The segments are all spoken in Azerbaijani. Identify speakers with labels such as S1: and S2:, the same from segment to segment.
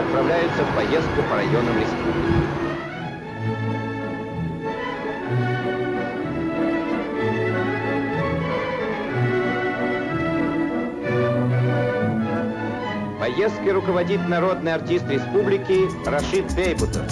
S1: отправляются в поездку по районам республики. Поездкой руководит народный артист республики Рашид Бейбутов.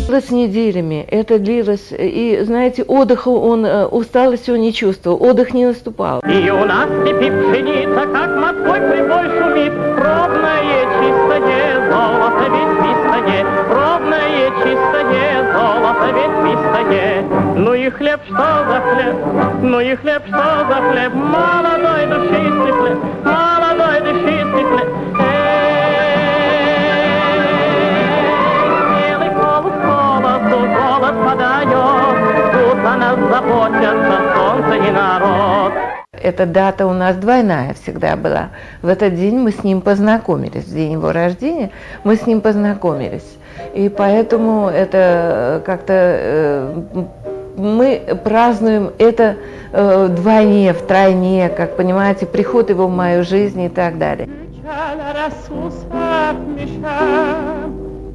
S2: Длилось неделями, это длилось, и, знаете, отдыха усталости он не чувствовал, отдых не наступал.
S3: И у нас теперь пшеница, как Москвой прибой шумит, ровное чистое золото ведь пистое, ровное чистое золото ведь пистое. Ну и хлеб, что за хлеб, ну и хлеб, что за хлеб, молодой душистый хлеб, молодой душистый хлеб. Голос подает, тут о нас заботятся солнце и народ.
S2: Эта дата у нас двойная всегда была. В этот день мы с ним познакомились, в день его рождения мы с ним познакомились. И поэтому это как-то мы празднуем это вдвойне, втройне, как понимаете, приход его в мою жизнь и так далее.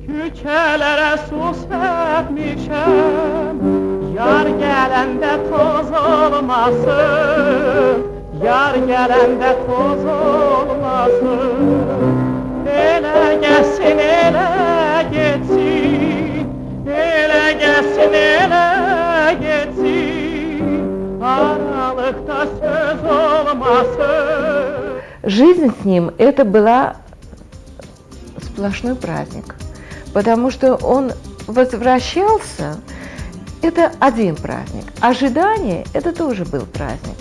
S3: Küçelere su serpmişem, yar gelende toz olmasın, yar gelende toz olmasın. Ele gelsin, ele geçsin, ele gelsin, ele geçsin, aralıkta söz olmasın.
S2: Жизнь с ним это была сплошной праздник. Потому что он возвращался, это один праздник. Ожидание, это тоже был праздник.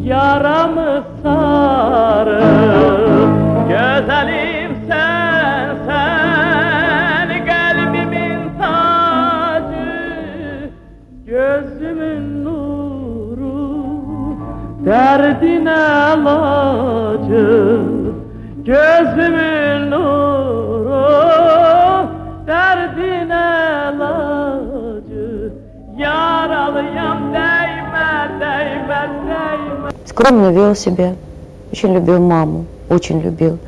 S3: Yaramı sarı, güzelim sen, sen kalbimin tacı, gözümün nuru, derdin ilacı, gözümün nuru, derdin ilacı, yaralıyam değme, değme, değme.
S4: Скромно вел себя, очень любил маму, очень любил.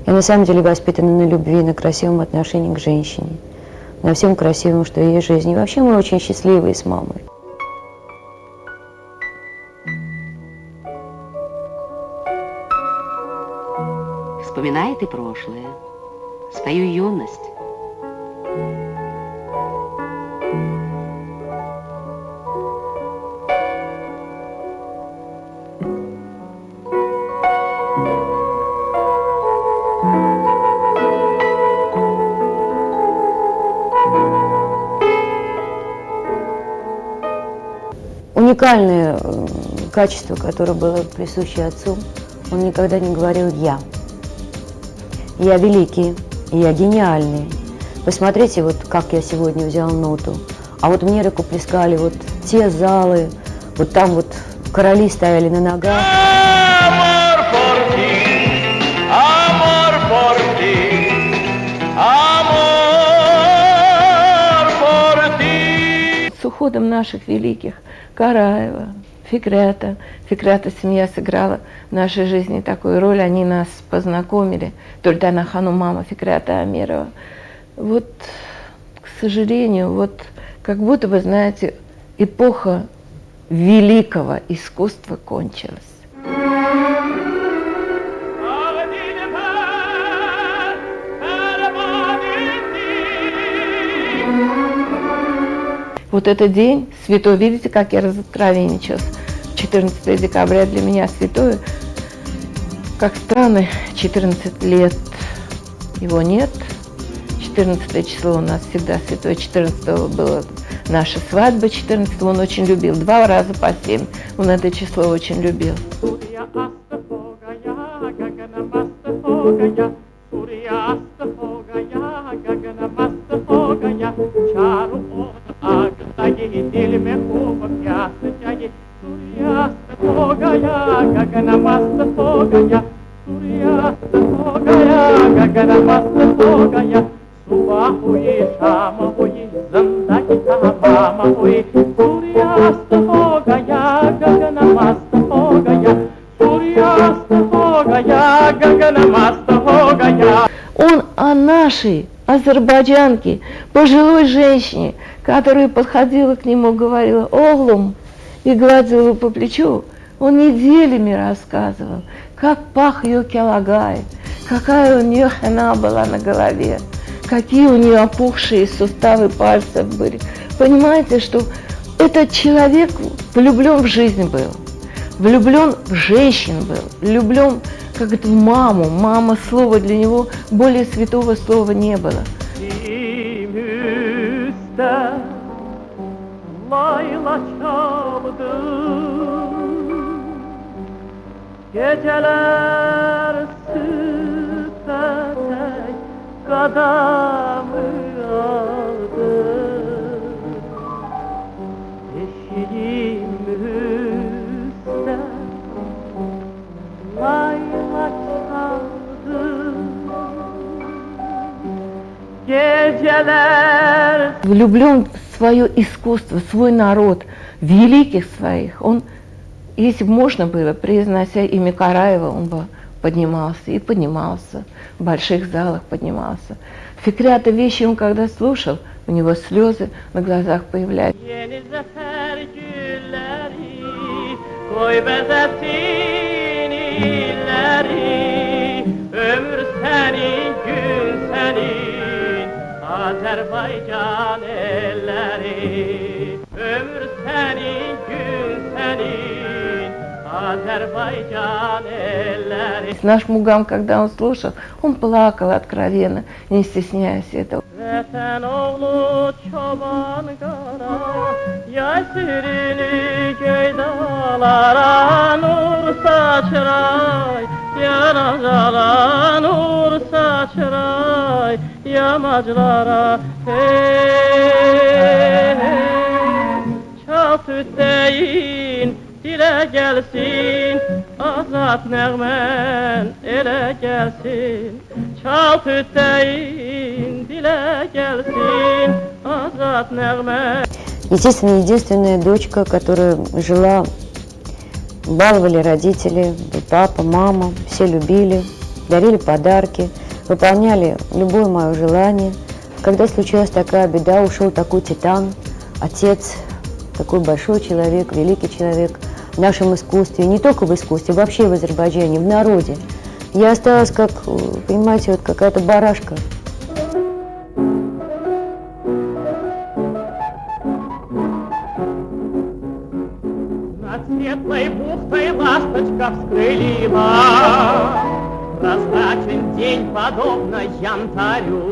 S4: Я на самом деле воспитана на любви, на красивом отношении к женщине, на всем красивом, что есть в жизни. И вообще мы очень счастливые с мамой.
S5: Вспоминает и прошлое, свою юность.
S4: Уникальное качество, которое было присуще отцу, он никогда не говорил «я». «Я великий», «я гениальный». Посмотрите, вот как я сегодня взял ноту. А вот мне рукоплескали вот те залы, вот там вот короли стояли на ногах.
S2: С уходом наших великих Караева, Фикрята. Фикрята семья сыграла в нашей жизни такую роль, они нас познакомили. Тульдана Хану, мама Фикрята Амирова. Вот, к сожалению, вот как будто вы знаете, эпоха великого искусства кончилась. Вот этот день святой, видите, как я разоткровенничалась. 14 декабря для меня святое. Как странно, 14 лет его нет. 14 число у нас всегда святое. 14 была наша свадьба, 14 он очень любил. 2 раза по 7 он это число очень любил.
S3: Dil में खूब प्यास चाहिए सूर्यास्त हो गया гаганамастогая, сурьястогая, гаганамастогая, субахуи, шамахуи, зандакита, мамахуи, сурьястогая, гаганамастогая, сурьястогая, гаганамастогая.
S2: Он о нашей азербайджанке, пожилой женщине, которая подходила к нему, говорила «Оглум» и гладила его по плечу. Он неделями рассказывал, как пах ее кялагай, какая у нее хана была на голове, какие у нее опухшие суставы пальцев были. Понимаете, что этот человек влюблен в жизнь был, влюблен в женщин был, влюблен как в маму. Мама, слово для него, более святого слова не было.
S3: Layla çaldım, geceler süpetek kadamı aldı. Eşiğim üstte layla çaldım, geceler.
S2: Влюблен в свое искусство, свой народ, великих своих. Он, если бы можно было, произнося имя Караева, он бы поднимался и поднимался, в больших залах поднимался. Фикрята вещи он когда слушал, у него слезы на глазах появляются.
S3: Azerbaycan elleri, ömür senin, gün senin, Azerbaycan elleri.
S2: Наш Мугам, когда он слушал, он плакал откровенно, не стесняясь этого.
S3: Vətən oğlu çoban qara, yay sürülü göy dağlara, nur saçray, yanacala, nur saçray, yamaclara. Hey, çal tütteyin, dilə gəlsin, azad nəğmən elə gəlsin. Çal tütteyin, dilə gəlsin, azad nəğmən.
S4: Естественно, единственная дочка, которая жила, баловали родители, папа, мама, все любили, дарили подарки, выполняли любое мое желание. Когда случилась такая беда, ушел такой титан, отец, такой большой человек, великий человек в нашем искусстве, не только в искусстве, вообще в Азербайджане, в народе. Я осталась как, понимаете, вот какая-то барашка.
S3: Над светлой бухтой ласточка вскрылила, прозрачен день, подобно янтарю,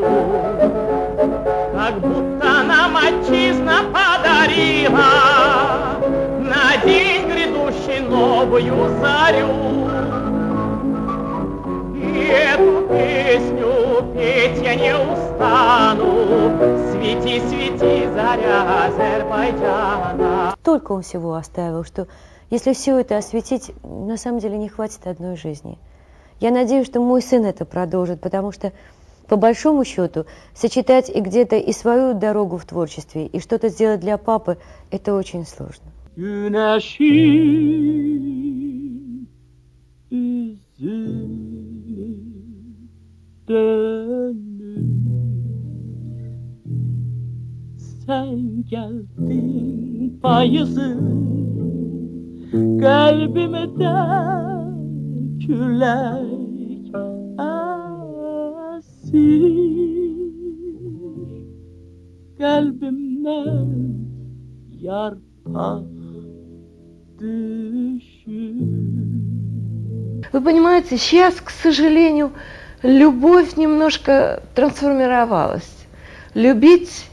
S3: как будто нам отчизна подарила на день грядущий новую зарю. И эту песню петь я не устану, свети, свети, заря Азербайджана.
S4: Столько он всего оставил, что если все это осветить, на самом деле не хватит одной жизни. Я надеюсь, что мой сын это продолжит, потому что, по большому счету, сочетать и где-то и свою дорогу в творчестве, и что-то сделать для папы, это очень сложно.
S3: Güneşin yüzü dönür, sen geldin payızım, kalbime de külek esir, kalbimden yarpak
S2: Вы понимаете, сейчас, к сожалению, любовь немножко трансформировалась. Любить,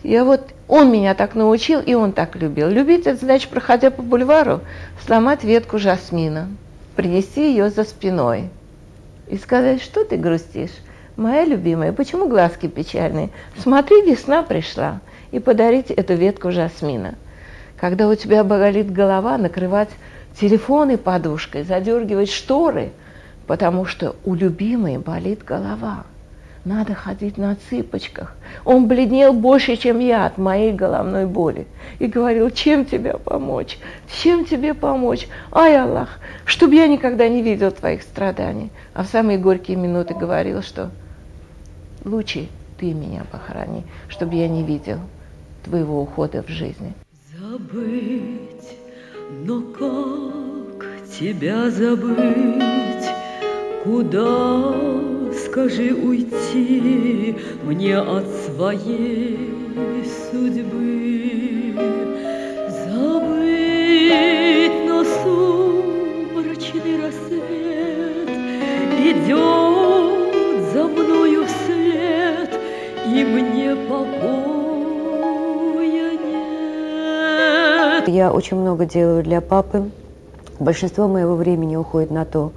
S2: он меня так научил, и он так любил. Любить, это значит, проходя по бульвару, сломать ветку жасмина, принести ее за спиной и сказать, что ты грустишь, моя любимая, почему глазки печальные? Смотри, весна пришла, и подарить эту ветку жасмина. когда у тебя болит голова, накрывать телефоны подушкой, задергивать шторы, потому что у любимой болит голова. Надо ходить на цыпочках. Он бледнел больше, чем я от моей головной боли. И говорил, чем тебе помочь? Чем тебе помочь? Ай, Аллах, чтоб я никогда не видел твоих страданий. А в самые горькие минуты говорил, что лучше ты меня похорони, чтобы я не видел твоего ухода в жизни.
S6: Забыть, но как тебя забыть? Куда, скажи, уйти мне от своей судьбы? Забыть, но сумрачный рассвет идет за мною вслед, и мне покоя нет.
S4: Я очень много делаю для папы. Большинство моего времени уходит на то,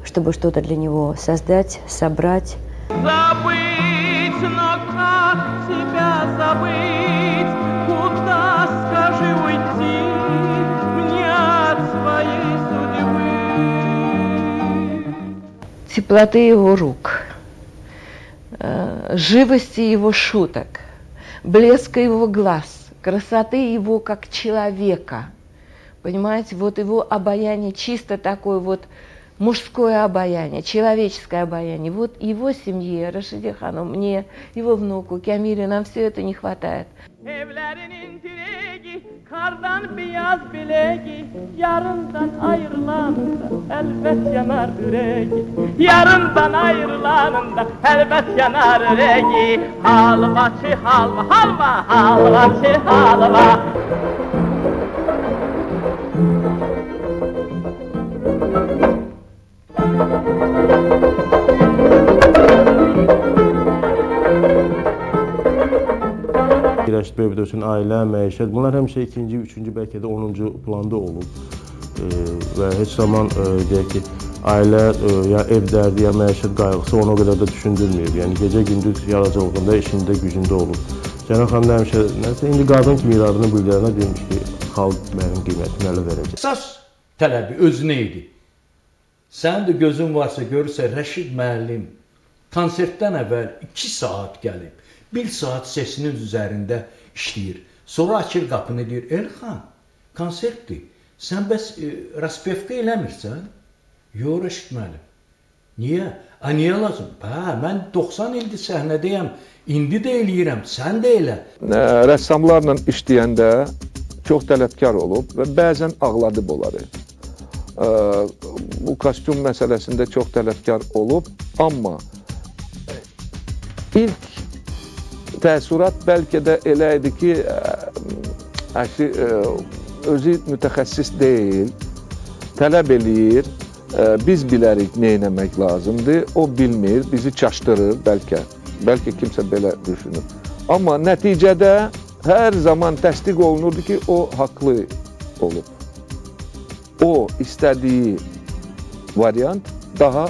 S4: чтобы что-то для него создать, собрать.
S3: Забыть, но как тебя забыть? Куда, скажи, уйти мне от своей судьбы?
S2: Теплоты его рук, живости его шуток, блеска его глаз, красоты его как человека. Понимаете, вот его обаяние чисто такое вот мужское обаяние, человеческое обаяние. Вот его семье, Рашиде хану, мне, его внуку, Камиле, нам все это не хватает.
S3: Evlerinin direği, kardan beyaz bileği, yarından ayrılanında elbet yanar yüreği. Yarından ayrılanında elbet yanar yüreği. Halvacı halva, halva, halvacı halva.
S7: Rəşid Beybutovun ailə, məişət, bunlar həmişə ikinci, üçüncü, bəlkə də 10-cu planda olub. Və heç zaman deyək ki, ailə ya ev dərdi, ya məişət qayğısı onu o qədər də düşündürmüyor. Yəni gecə-gündüz yaradıcılığında, işində, gücündə olub. Cənab xanım həmişə, nəsə, indi qadın kimi iradını bildirənə demiş ki, xalq mənim qiymətini ələ verəcək.
S8: Əsas tələbi özünə idi. Sənin də gözün varsa görürsə, Rəşid müəllim konsertdən əvvəl 2 saat gəlib. 1 saat sesinin üzərində işləyir. Sonra açır qapını deyir, Elxan, konsertdir. Sən bəs raspevka eləmirsən? Yox, Rəşid müəllim. Niyə? Niyə lazım? Mən 90 ildir səhnədəyəm, indi də eləyirəm, sən də elə.
S9: Rəssamlarla işləyəndə çox tələbkar olub və bəzən ağladıb onları. Bu kostyum məsələsində çox tələbkar olub, amma ilk təəssürat bəlkə də elə idi ki, özü mütəxəssis deyil, tələb eləyir, biz bilərik nə etmək lazımdır, o bilmir, bizi çaşdırır bəlkə kimsə belə düşünür. Amma nəticədə hər zaman təsdiq olunurdu ki, o haqlı olub. O istədiyi variant daha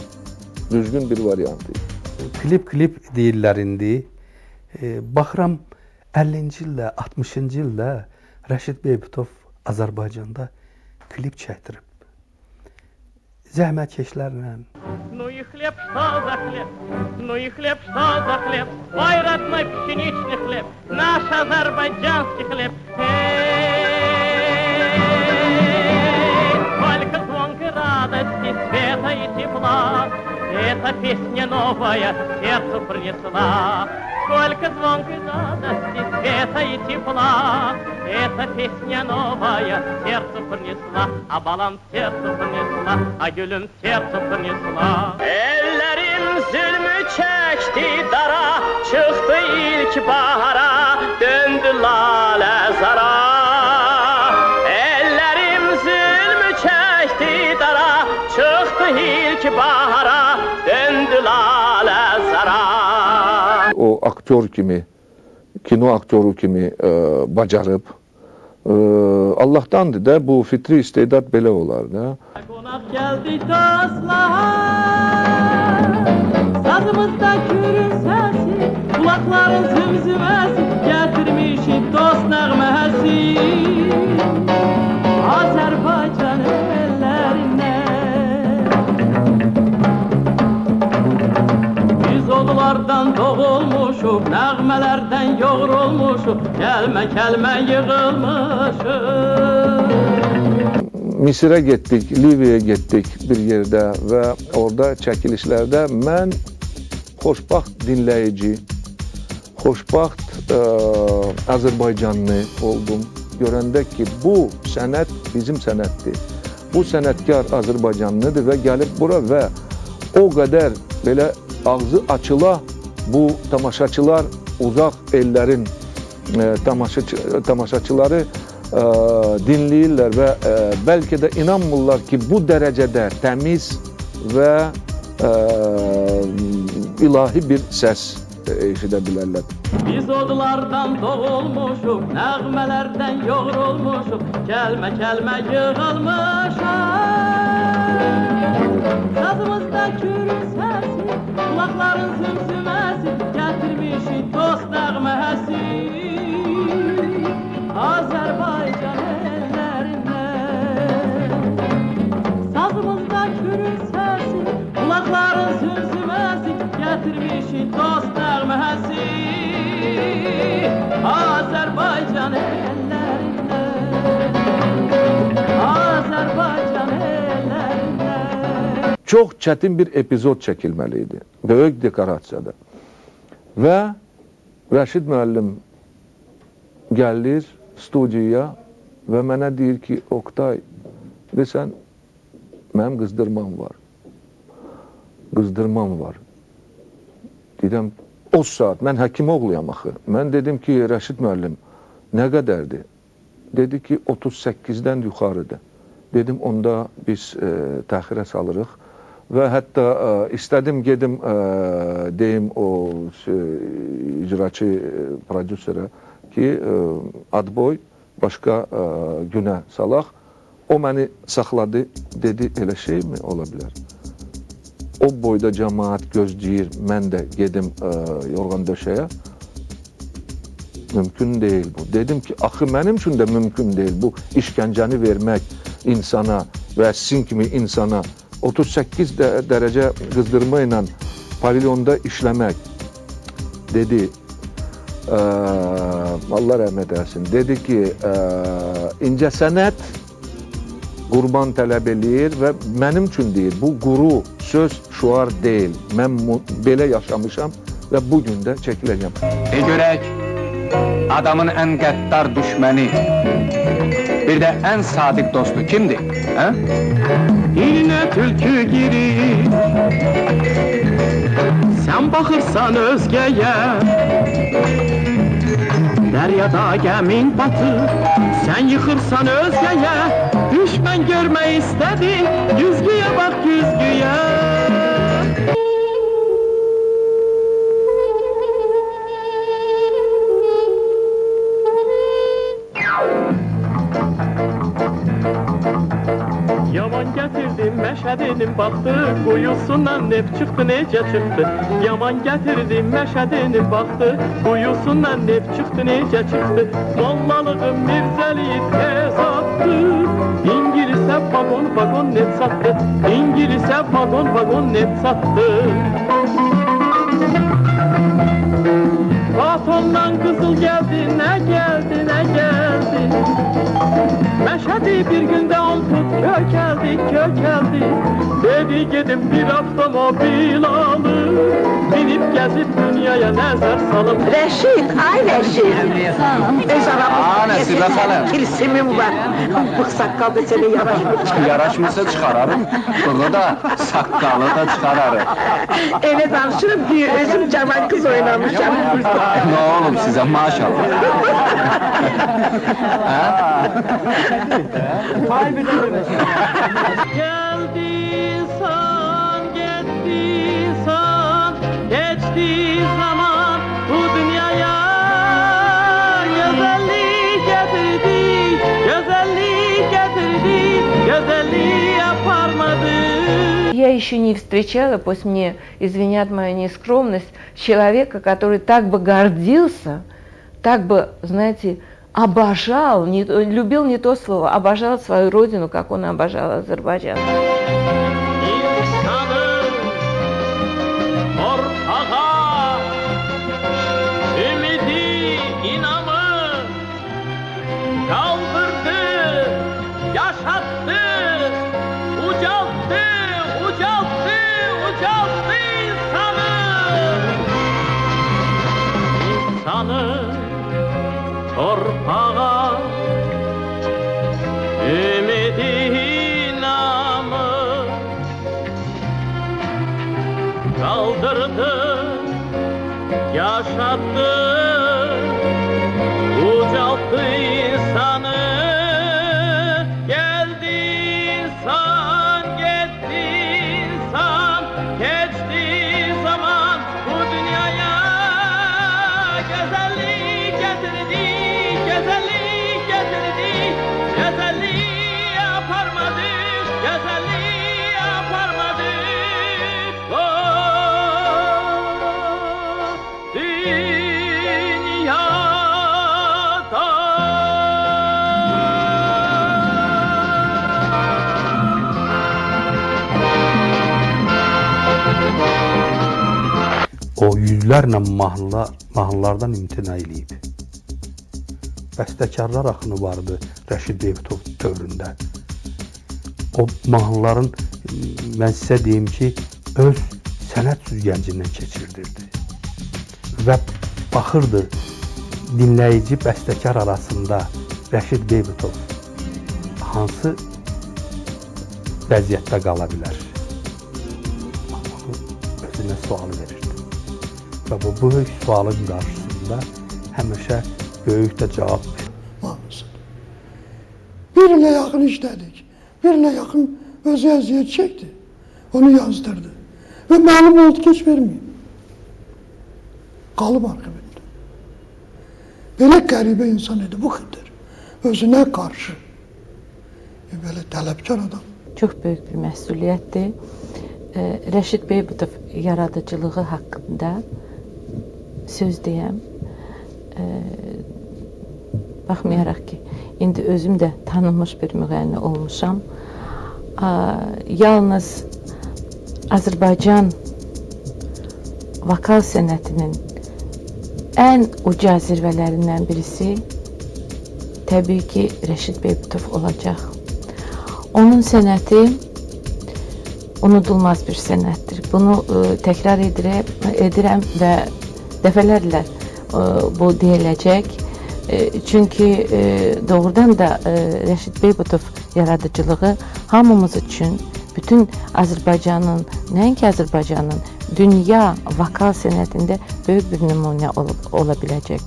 S9: düzgün bir variant idi.
S10: Klip deyirlər indi. Baxıram 50-ci ildə, 60-cı ildə Rəşid Beybutov Azərbaycanda klip çəkdirib. Zəhmətkeşlərlə.
S3: Ну и хлеб, что за хлеб? Ну и хлеб, что за хлеб? Ой, родной пшеничный хлеб, наш азербайджанский хлеб. Сколько звонкой радости, света и тепла, эта песня новая сердцу принесла. Сколько звонкой радости, света и тепла, эта песня новая сердцу принесла, а балам сердцу принесла, а gülüm сердцу принесла. Ellerim zulmü çekti dara, çıktı ilk bahara, döndü lale zara. Ellerim zulmü çekti dara, çıktı ilk bahara, döndü lale zara.
S9: O aktör kimi, kino aktörü kimi bacarıb, Allah'tandır da bu fitri istedad belə olar da.
S3: Konak geldi dostlar, sazımızda kürün sesi, kulakların zümzümesi, getirmişik dost nəğməsi. Azerbaycan ellerine. Biz oğullardan doğulmuşuq, nəğmələrdən yoğrulmuşuq, kəlmə yığılmışıq.
S9: Misir'e gittik, Libya'ya gittik bir yerde ve orada çekilişlerde ben xoşbaxt dinleyici, xoşbaxt Azerbaycanlı oldum. Görəndə ki bu sənət bizim sənətdir. Bu sənətkar Azerbaycanlıdır və gəlib bura və o qədər belə ağzı açıla bu tamaşaçılar, uzaq ellərin tamaşaçıları dinləyirlər və bəlkə də inanmırlar ki bu dərəcədə təmiz və ilahi bir səs eşidə bilərlər.
S3: Biz odlardan doğulmuşuq, nəğmələrdən yoğrulmuşuq, kəlmə yığılmışıq. Sazımızda kürün səsi, qulaqların zümzüməsi, gətirmişik dost nəğməsi. Azerbaycan ellerinden sazımızda kürün sesi, kulakların zümzümesi, getirmişik dost nəğməsi. Azerbaycan ellerinden, Azerbaycan ellerinden.
S9: Çox çətin bir epizod çəkilməliydi, böyük dekorasiyada. Və Rəşid müəllim gəlir studiyaya və mənə deyir ki, Oktay, desən, mənim qızdırmam var. Qızdırmam var. Deyirəm, o saat, mən həkim oğluyam axı. Mən dedim ki, Rəşid müəllim, nə qədərdir? Dedi ki, 38-dən yuxarıdır. Dedim, onda biz təxirə salırıq. Və hətta istədim gedim, deyim o icraçı prodüserə, ki, adboy başqa günə salaq. O məni saxladı, dedi, elə şey mi ola bilər? O boyda cəmaat gözləyir, mən də gedim yorğan döşəyə. Mümkün deyil bu. Dedim ki, axı mənim üçün də mümkün deyil bu işgəncəni vermək insana və sizin kimi insana 38 dərəcə qızdırma ilə pavilyonda işləmək, dedi. Allah rəhmət eləsin. Dedi ki, incəsənət qurban tələb eləyir və mənim üçün deyir, bu quru söz şuar deyil. Mən belə yaşamışam və bugün də çəkiləcəm.
S11: Görək, adamın ən qəddar düşməni, bir də ən sadiq dostu kimdir?
S3: Dilinə tülkü girir, sən baxırsan özgəyə. Dəryada gəmin batır, sən yıxırsan özgəyə. Düşmən görmək istədi, güzgüyə bax güzgüyə. Yaman gətirdim məşədinin baxdı, quyusundan neft çıxdı, necə çıxdı? Yaman gətirdim məşədinin baxdı, quyusundan neft çıxdı, necə çıxdı? Mollalığım Mirzəli tez atdı, İngilisə vagon neft satdı, İngilisə vagon neft satdı. Batondan qızıl gəldi, nə gəldi, nə gəldi? Məşədi bir gündə 10 fut kökəldi. Dedi gedim bir avtomobil alıb, binib gəzib dünyaya nəzər salıb.
S12: Rəşid, ay Rəşid. Öz arabamın kilsimim var. Bıq saqqal da sənə yaraşmır.
S11: Yaraşmırsa çıxararım, bığı da, saqqalı da çıxararım.
S12: Elə danışırım ki, özüm cavan qız oynamışam.
S11: Nə olub sizə, maşallah.
S3: Geldiysen, gettiysen, geçti zaman bu dünyaya. Güzellik getirdi, güzelliği yaparmadı.
S2: Я еще не встречала, пусть мне извинят мою нескромность, человека, который так бы гордился, так бы, знаете, обожал, любил не то слово, обожал свою родину, как он обожал Азербайджан.
S3: Torpağa ümidi namı kaldırdı, yaşattı, ucalttı insanı. Geldi insan, gitti insan, geçti zaman bu dünyaya güzellik getirdi. Güzellik getirdi, güzelliği yaparmadı, güzelliği yaparmadı.
S10: O yüzlərlə mahnılardan imtina eləyib. Bəstəkarlar axını vardı Rəşid Beybutov dövründə. O mahnıların, mən sizə deyim ki, öz sənət süzgəncindən keçirdirdi. Və baxırdı, dinləyici bəstəkar arasında Rəşid Beybutov hansı vəziyyətdə qala bilər? Onu özünə sual verirdi. Və bu böyük sualın qarşısında həmişə böyük də cavab verir.
S13: Birine yakın işledik. Birine yakın özü eziyet çekti. Onu yazdırdı. Ve malum oldu ki hiç vermiyor. Kalıp arkasında. Böyle garibe insan idi bu kadar. Özüne karşı. Böyle talepkar adam.
S2: Çok büyük bir məsuliyyətdir. Rəşid Beybutov yaradıcılığı haqqında söz deyəm. Baxmayaraq ki, indi özüm də tanınmış bir müğənni olmuşam. Yalnız Azərbaycan vokal sənətinin ən uca zirvələrindən birisi təbii ki, Rəşid Beybutov olacaq. Onun sənəti unudulmaz bir sənətdir. Bunu təkrar edirəm və dəfələrlə bu deyiləcək. Çünki doğrudan da Rəşid Beybutov yaradıcılığı hamımız üçün, bütün Azərbaycanın, nəinki Azərbaycanın, dünya vokal sənətində böyük bir nümunə ola biləcək.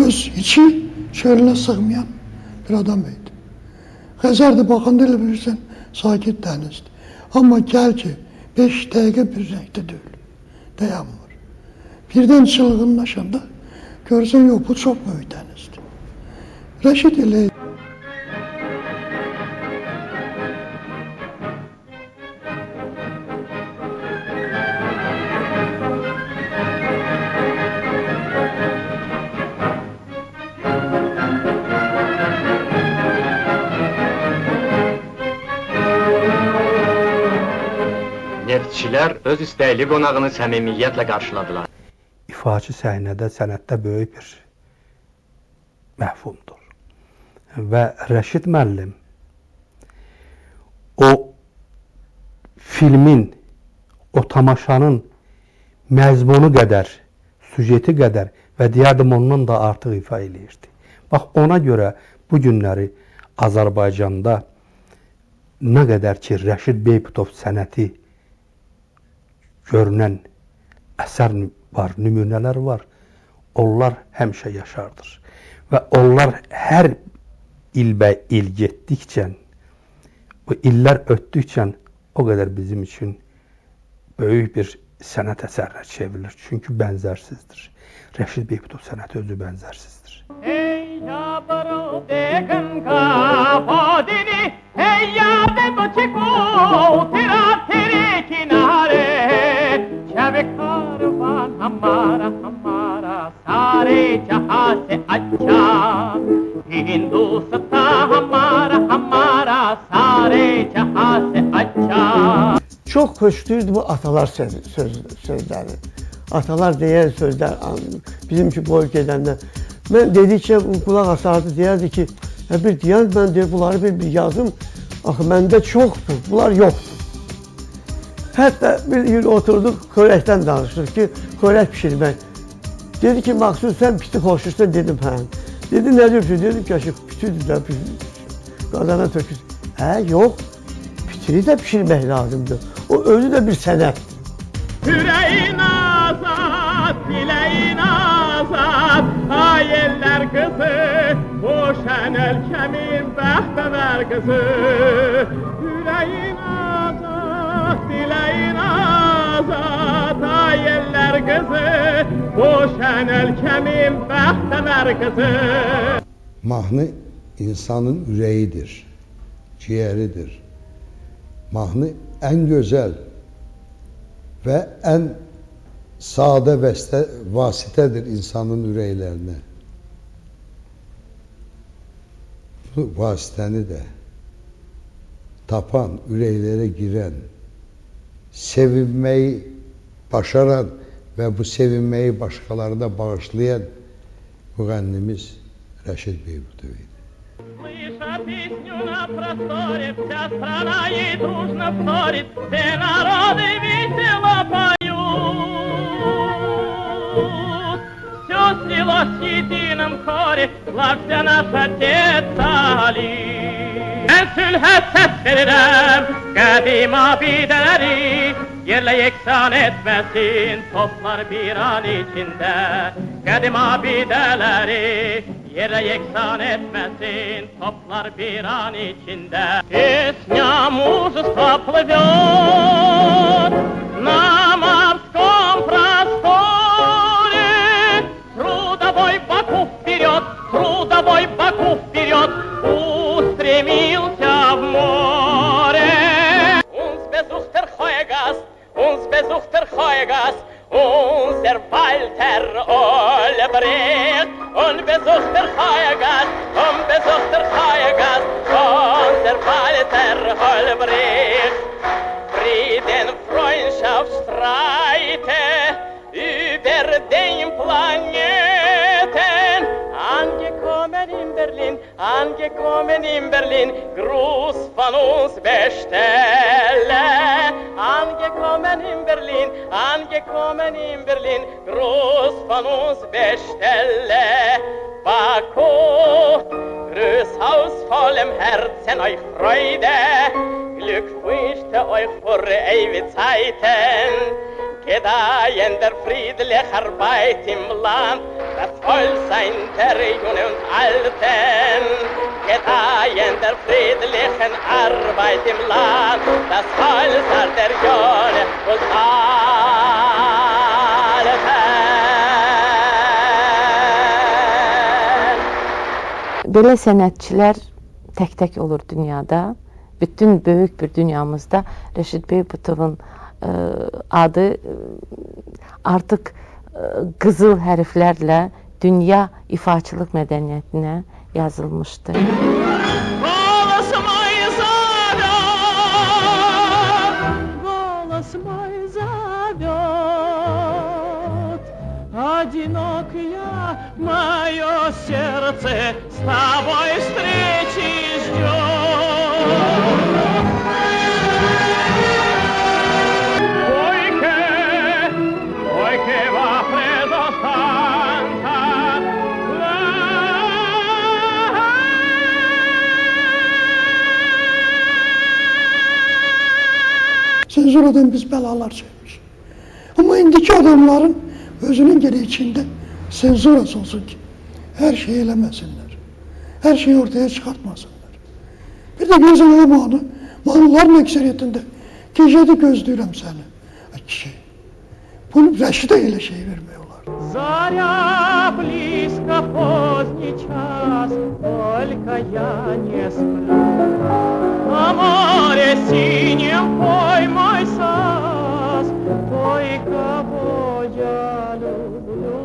S13: Öz içi çölüne sığmayan bir adamıydı. Xəzərdə baxanda elə bilirsən sakit dənizdir. Amma gəl ki 5 dəqiqə bir rəngdə deyil, dayanmır. Birdən çılğınlaşanda görsən yox bu çox böyük dənizdir. Rəşid elə
S1: Neftçilər öz istəkli qonağını səmimiyyətlə qarşıladılar.
S10: İfaçı səhnədə, sənətdə böyük bir məhfumdur. Və Rəşid müəllim o filmin, o tamaşanın məzmunu qədər, süjeti qədər və deyərdim ondan da artıq ifa eləyirdi. Bax, ona görə bu günləri Azərbaycanda nə qədər ki Rəşid Beybutov sənəti görünən əsər var, nümunələr var. Onlar həmişə yaşardır. Və onlar hər il getdikcə, bu illər ötdükcə o qədər bizim üçün böyük bir sənət əsərlər çevrilir. Çünki bənzərsizdir. Rəşid Behbudov sənəti özü bənzərsizdir.
S3: Ey yavru deganka bodini, ey yavru tuçiko tera tere kinare, şab karvan hamara sare jahan se अच्छा, Hindustan hamara sare jahan se अच्छा.
S13: Çox xoşlayırdı bu atalar sözləri. Atalar deyən sözlər bizimki qoyub gedəndə. Mən dedikcə qulaq asardı, deyərdi ki, bir deyən mən deyir, bunları bir yazım, axı məndə çoxdur, bunlar yoxdur. Hətta bir gün oturduq, xörəkdən danışdıq ki, xörək pişirmək. Dedi ki, Maksud, sən piti xoşursan, dedim, hə. Dedi, nə deyirsən? Dedim ki, pitidir də, qazana tökürsün. Hə, yox, pitini də pişirmək lazımdır. O özü də bir sənətdir.
S3: Yüreğin azad, dileğin azad, hayeller kızı, boşan ülkemin bəxtəvər kızı. Yüreğin azad, dileğin azad, hayeller kızı, boşan ülkemin bəxtəvər kızı.
S14: Mahnı insanın ürəyidir, ciğeridir. Mahnı en güzel ve en sade vasitedir insanın ürəklərinə. Bu vasitəni də tapan, ürəklərə girən, sevinməyi başaran və bu sevinməyi başqalarına bağışlayan müğənnimiz Rəşid Behbudov idi.
S3: Слыша песню на просторе, вся страна ей дружно вторит, все народы весело поют. Все слилось в едином хоре, славься наш Отец Али. Ben sülhe ses veririm, kadim abideleri, yerle yeksan etmesin toplar bir an içinde. Kadim abideleri, yere yeksan etmesin toplar bir an içinde. Песня мужества плывет на морском просторе, трудовой Баку вперед, трудовой Баку вперед, устремился в море. Uns besucht der Heugast, uns besucht der Heugast, unser Walter Olbrecht. Und besucht der Heugast, und besucht der Heugast, unser Walter Olbrecht. Frieden, Freundschaft, Streite über den Planeten. Angekommen in Berlin, Gruß von uns bestelle. Angekommen in Berlin, Gruß von uns bestelle. Baku, grüß aus vollem Herzen euch Freude, Glück wünschte euch für ewige Zeiten. Gedeihen der friedliche Arbeit im Land, das Wohlsein der Jungen und Alten. Gedeihen der friedlichen Arbeit im Land, das Wohlsein der Jungen und Alten.
S2: Belə sənətçilər tək-tək olur dünyada. Bütün böyük bir dünyamızda Rəşid Behbudovun adı artıq qızıl hərflərlə dünya ifaçılıq mədəniyyətinə yazılmışdı.
S3: Голос мой зовет, одинокая мое сердце с тобой встречи ждет.
S13: Senzuradan biz belalar çekmiş. Ama indiki adamların özünün geri içinde senzurası olsun ki. her şeyi eləməsinlər. Her şeyi ortaya çıkartmasınlar. Bir de gözüm mahnı, mahnıların ekseriyyətində gecədə gözləyirəm səni. Kişi, bunu Rəşidə elə şey vermək olar.
S3: Заря близко, поздний час, только я не сплю. А море синее, пой мой саз, той, кого я люблю.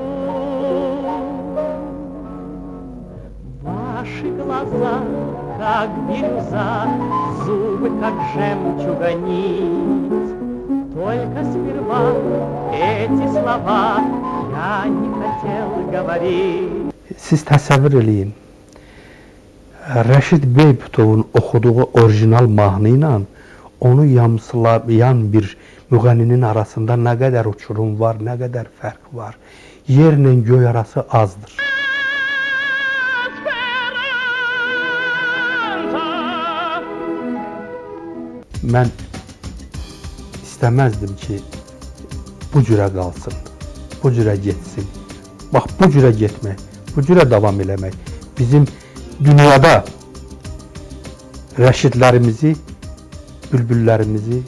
S3: Ваши глаза, как бирюза, зубы, как жемчуганит. Только сперва эти слова я не хотел говорить.
S10: Siz təsəvvür eləyin. Rəşid Beybutovun oxuduğu orijinal mahnı ilə onu yamsılayan bir müğənninin arasında nə qədər uçurum var, nə qədər fərq var. Yerlə göy arası azdır. Mən istəməzdim ki, bu cürə qalsın, bu cürə getsin. Bax, bu cürə getmək, bu cürə davam eləmək bizim dünyada rəşidlərimizi, bülbüllərimizi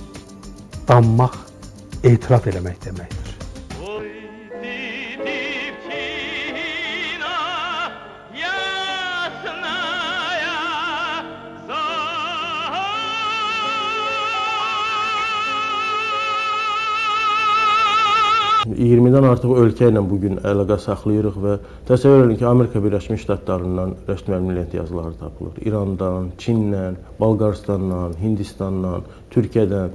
S10: danmaq, etiraf eləmək deməkdir.
S7: $20-dən artıq ölkə ilə bugün əlaqə saxlayırıq və təsəvvür edin ki, Amerika Birləşmiş Ştatlarından Rəşid müəllimin lent yazıları tapılır. İrandan, Çindən, Bolqarıstandan, Hindistandan, Türkiyədən,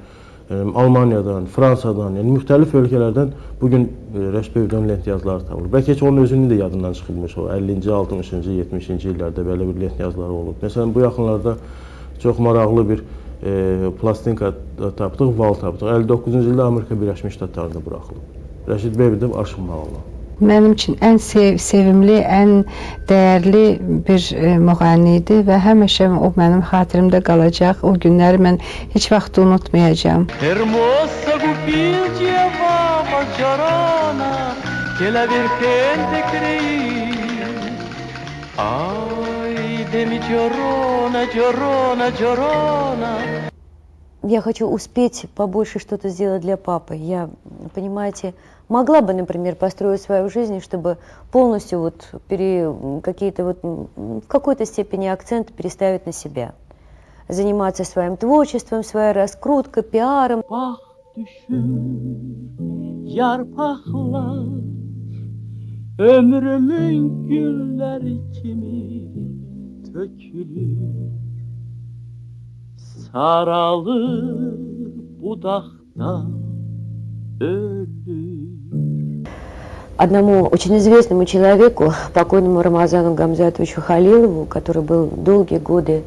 S7: Almaniyadan, Fransadan, yəni müxtəlif ölkələrdən bugün Rəşid Beybutovun lent yazıları tapılır. Bəlkə heç onun özünün də yadından çıxılmış o 50-ci, 60-cı, 70-ci illərdə belə bir lent yazıları olub. Məsələn, bu yaxınlarda çox maraqlı bir plastinka tapdıq, val tapdıq. 59-cu ildə Amerika Birləşmiş Ştatlarında buraxılıb. Rəşid Beybutov Aşıqmalı.
S15: Mənim üçün ən sevimli, ən dəyərli bir müğənni idi və həmişə o mənim xatirimdə qalacaq. O günləri mən heç vaxt unutmayacağam.
S3: Hermosa gupilcia vama llorona, que la virgen te creí. Ay, de mi llorona, llorona, llorona.
S4: Я хочу успеть побольше что-то сделать для папы. Я, понимаете, могла бы, например, построить свою жизнь, чтобы полностью вот какие-то вот в какой-то степени акцент переставить на себя. Заниматься своим творчеством, своей раскруткой, пиаром.
S3: Bak düşür yarpaklar, ömrümün gülleri kimi tökülür. Saralır budakta ölür.
S4: Одному очень известному человеку, покойному Рамазану Гамзатовичу Халилову, который был долгие годы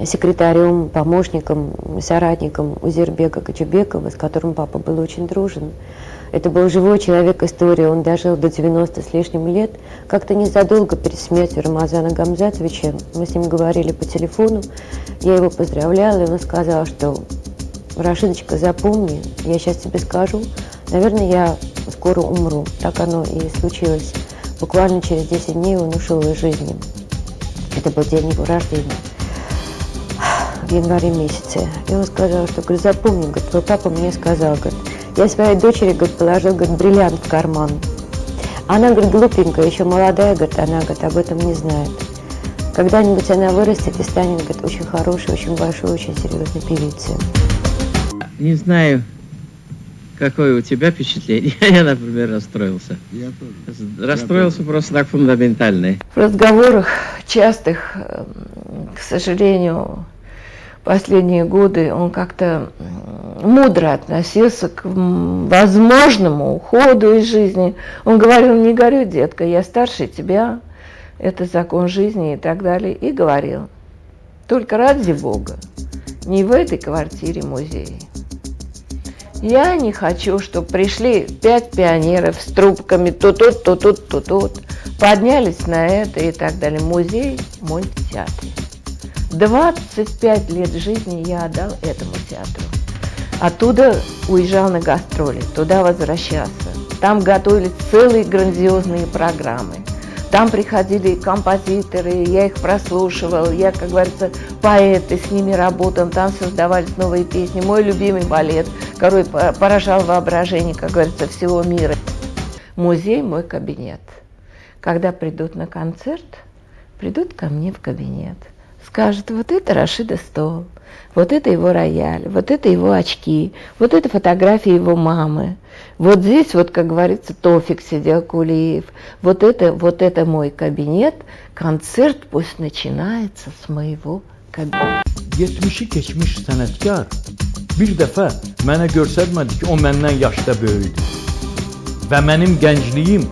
S4: секретарем, помощником, соратником Узербека Качубекова, с которым папа был очень дружен. Это был живой человек истории, он дожил до 90 с лишним лет. Как-то незадолго перед смертью Рамазана Гамзатовича мы с ним говорили по телефону, я его поздравляла, и он сказал, что Рашидочка, запомни, я сейчас тебе скажу, наверное, я скоро умру. Так оно и случилось. Буквально через 10 дней он ушел из жизни. Это был день его рождения, в январе месяце. И он сказал, что, говорит, запомни, говорит, твой папа мне сказал, говорит, я своей дочери, говорит, положил, говорит, бриллиант в карман. Она, говорит, глупенькая, еще молодая, говорит, она, говорит, об этом не знает. Когда-нибудь она вырастет и станет, говорит, очень хорошей, очень большой, очень серьезной певицей.
S16: Не знаю, какое у тебя впечатление. Я, например, расстроился. Я тоже. Расстроился просто так фундаментально.
S2: В разговорах частых, к сожалению, последние годы он как-то мудро относился к возможному уходу из жизни. Он говорил, не горюй, детка, я старше тебя, это закон жизни и так далее. И говорил, только ради Бога, не в этой квартире музея. Я не хочу, чтобы пришли 5 пионеров с трубками, то тут, то тут, то тут, поднялись на это и так далее. Музей – мой театр. 25 лет жизни я отдал этому театру. Оттуда уезжал на гастроли, туда возвращался. Там готовились целые грандиозные программы. Там приходили композиторы, я их прослушивал, я, как говорится, поэты, с ними работал, там создавались новые песни. Мой любимый балет, который поражал воображение, как говорится, всего мира. Музей – мой кабинет. Когда придут на концерт, придут ко мне в кабинет. Скажут, вот это Рашида стол, вот это его рояль, вот это его очки, вот это фотография его мамы. Вот здесь, вот, как говорится, Тофик сидел Кулиев. Вот это мой кабинет. Концерт пусть начинается с моего kабineti.
S8: Geçmişi keçmiş sənətkar bir dəfə mənə göstərmədi ki, o məndən yaşda böyükdür. Və mənim gəncliyim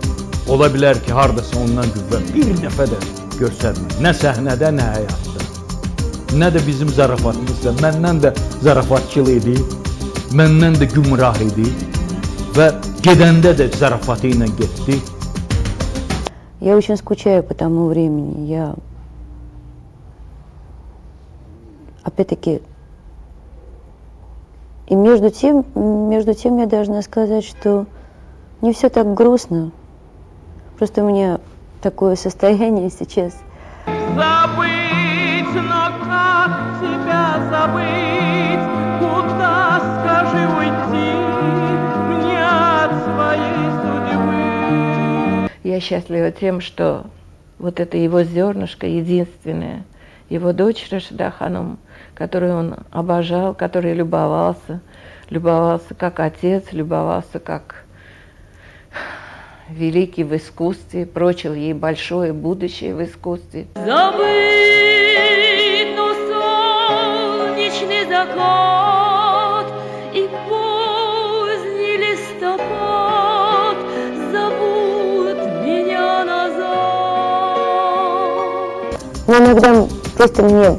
S8: ola bilər ki, hardasa ondan qüvvət bir dəfə də göstərmədi. Nə səhnədə, nə həyatda. Nə də bizim zarafatımızda. Məndən də zarafatçıl idi, məndən də gümrah idi və gedəndə də zarafatı ilə getdi.
S4: Я очень скучаю по тому времени. Я, опять-таки, и между тем я должна сказать, что не все так грустно. Просто у меня такое состояние сейчас.
S3: Забыть, но как тебя забыть? Куда, скажи, уйти мне от своей судьбы?
S2: Я счастлива тем, что вот это его зернышко единственное, его дочь Рашида Ханум, которую он обожал, который любовался как отец, любовался как великий в искусстве, прочил ей большое будущее в искусстве.
S6: Забыть, но солнечный закат и поздний листопад зовут меня назад.
S4: Но иногда просто мне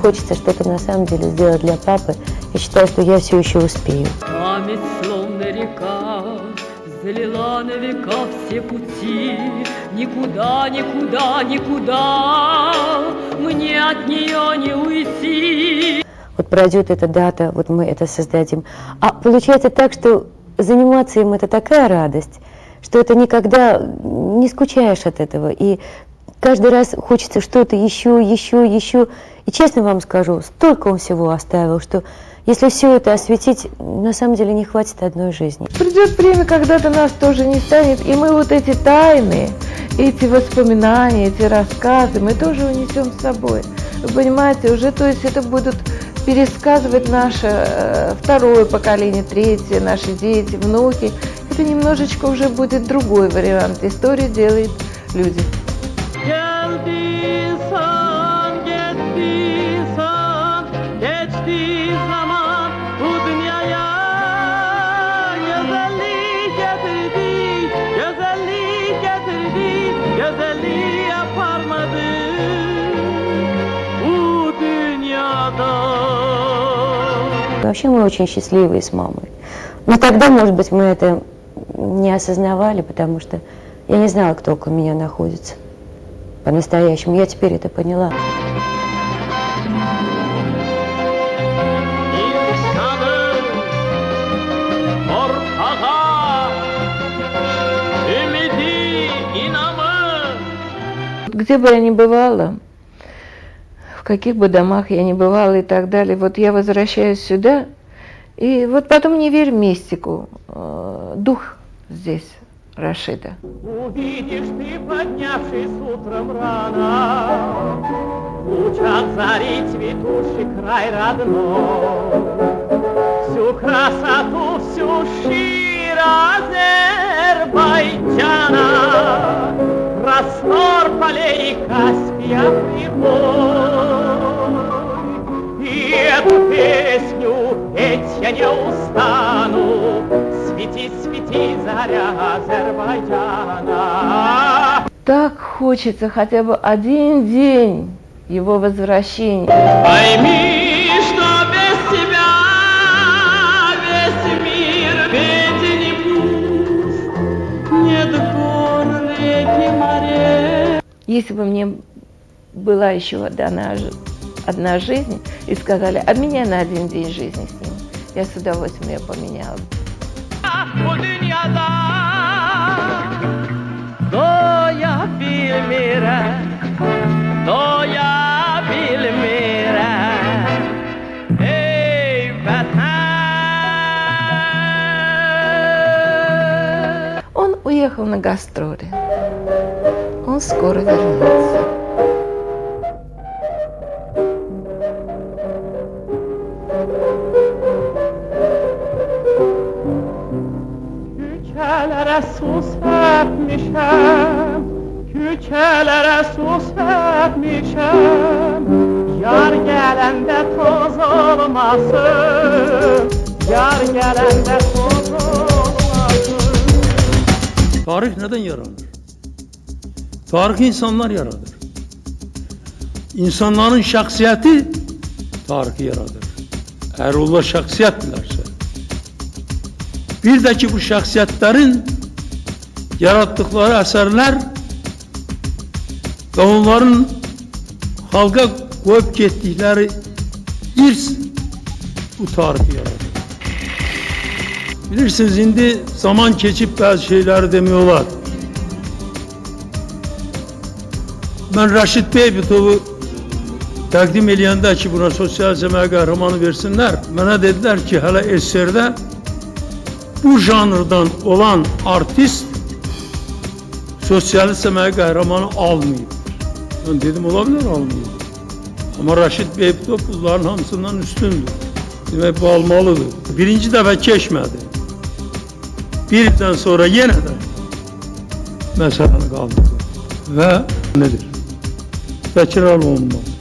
S4: хочется что-то на самом деле сделать для папы. Я считаю, что я все еще успею.
S6: Память словно река залила на века все пути. Никуда, никуда, никуда мне от нее не уйти.
S4: Вот пройдет эта дата, вот мы это создадим. А получается так, что заниматься им это такая радость, что это никогда не скучаешь от этого. И каждый раз хочется что-то еще. И честно вам скажу, столько он всего оставил, что если все это осветить, на самом деле не хватит одной жизни.
S2: Придет время, когда-то нас тоже не станет, и мы вот эти тайны, эти воспоминания, эти рассказы, мы тоже унесем с собой. Вы понимаете, уже, то есть это будут пересказывать наше второе поколение, третье, наши дети, внуки. Это немножечко уже будет другой вариант. Историю делают люди.
S4: Вообще мы очень счастливые с мамой. Но тогда, может быть, мы это не осознавали, потому что я не знала, кто около меня находится по-настоящему. Я теперь это поняла.
S2: Где бы я ни бывала, в каких бы домах я ни бывала и так далее, вот я возвращаюсь сюда, и вот потом не верь в мистику, дух здесь Рашида.
S3: Увидишь ты, поднявшись утром рано, лучах зари цветущий край родной, всю красоту, всю ширь Азербайджана, простор полей и Каспия прибой. И эту песню петь я не устану, свети, свети, заря Азербайджана.
S2: Так хочется хотя бы один день его возвращения.
S3: Пойми, что без тебя весь мир беден и пуст, нет гор, реки, морей.
S2: Если бы мне была еще дана одна жизнь и сказали, обменяй на один день жизни с ним, я с удовольствием ее поменяла.
S3: Bu dünyada doy doya bilmirəm, doya bilmirəm. Ey vətən.
S2: Он уехал на гастроли. Он скоро вернется.
S3: Küçələrə su səpmişəm, küçələrə su səpmişəm. Yar gələndə toz olmasın, yar gələndə toz olmasın.
S17: Tarih neden yaranır? Tarih insanlar yaradır. İnsanların şahsiyeti tarihi yaradır. Eğer onlar şahsiyettilerse. Bir de ki bu şahsiyetlerin yarattıkları eserler ve onların halka koyup gittikleri irs bu tarihi yaradır. Bilirsiniz indi zaman geçip bazı şeyleri demiyorlar. Ben Raşid Beybutov'u təqdim eləyəndə ki, buna sosial cəmiyyət qəhrəmanı versinlər, mənə dedilər ki, hələ SSR-də bu janrdan olan artist sosialist cəmiyyət qəhrəmanı almayıb. Ben dedim, olabilir almayıb. Ama Raşid Beybutov bunların hamısından üstündür. Demək, bu almalıdır. Birinci dəfə keçmədi. Bir ildən sonra yenə də məsələni qaldırdı. Və nedir? Təkrar olunmaz.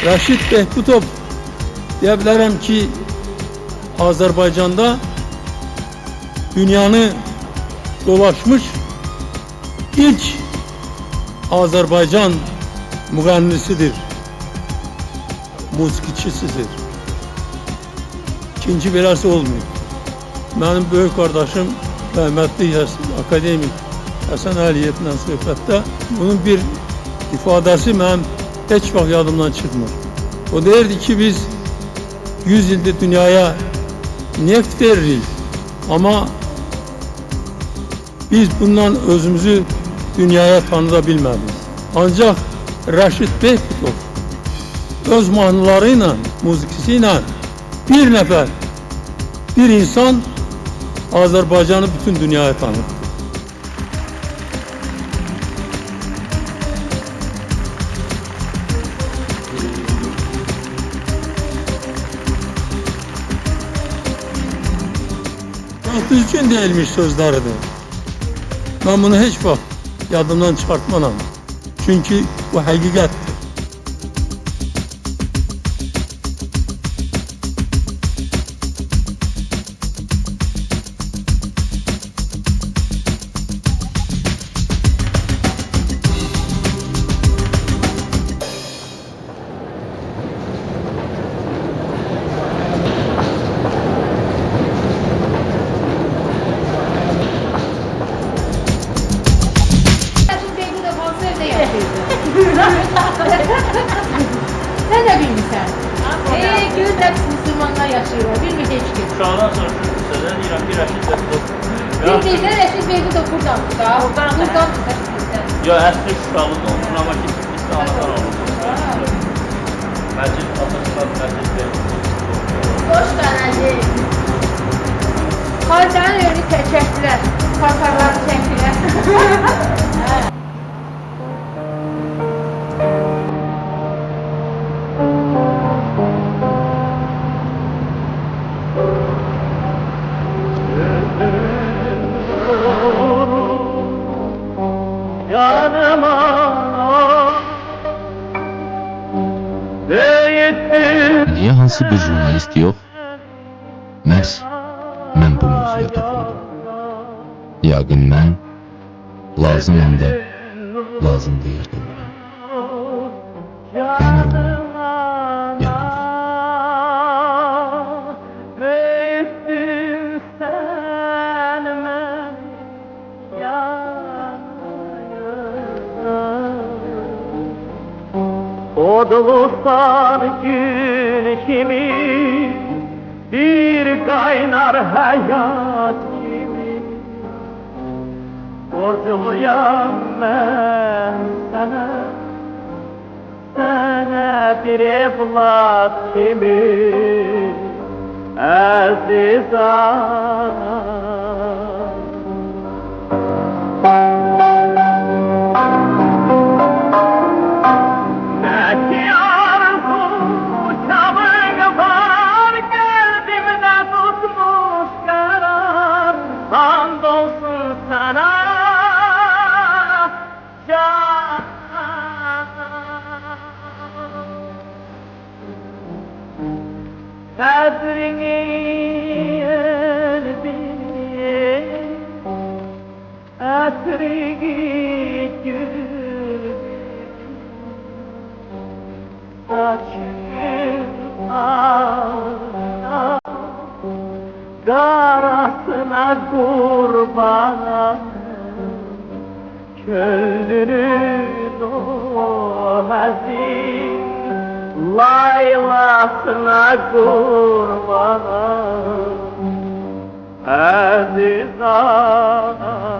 S17: Raşid Beybutov deyə bilərəm ki, Azərbaycanda dünyanı dolaşmış ilk Azərbaycan müğənnisidir, musiqiçisidir. İkinci beləsi olmuyor. Mənim böyük qardaşım, rəhmətli akademik Həsən Əliyevlə söhbətdə bunun bir ifadəsi mənim heç vaxt yadımdan çıxmır. O deyirdi ki, biz 100 ildir dünyaya neft veririk, ama biz bundan özümüzü dünyaya tanıda bilmədik. Ancaq Raşid Beybutov öz mahnılarıyla, muzikisiyle bir nəfər, bir insan Azərbaycanı bütün dünyaya tanıdı. Düzgün deyilmiş sözleridir. Ben bunu hiç vaxt yadımdan çıkartmam. Çünkü bu həqiqətdir.
S2: Sen de bilmişsin. Gözde Müslümanlar yaşıyorlar. Bilmiş hiç kim.
S18: Uşaqdan sonra sözdən deyirəm ki, Rəşid Beybutov.
S2: Bilmişsən Rəşid Beybutov buradan. Buradan.
S18: Yox, əsli Şuşalıdır onun, amma ki, İstanbuldan olur. Məcid Atatürk, Məcid Beybutov.
S2: Hoş geldin. Xalçanın önünü çəkdilər. Pasarları çəkdilər.
S19: Niyə hansı bir jurnalist yox? Məhz mən bu mövzuya toxundum. Yəqin mən lazımam da lazım deyirdim.
S3: Sen Solsan gül kimi, bir kaynar hayat kimi. Borcluyam ben sana, sana bir evlat kimi, aziz ana. Andolsun sana can. Kadrini elbini, asrini gül, saçın ağına, karasına kurban, köldürün o hazin laylasına kurban, aziz ana.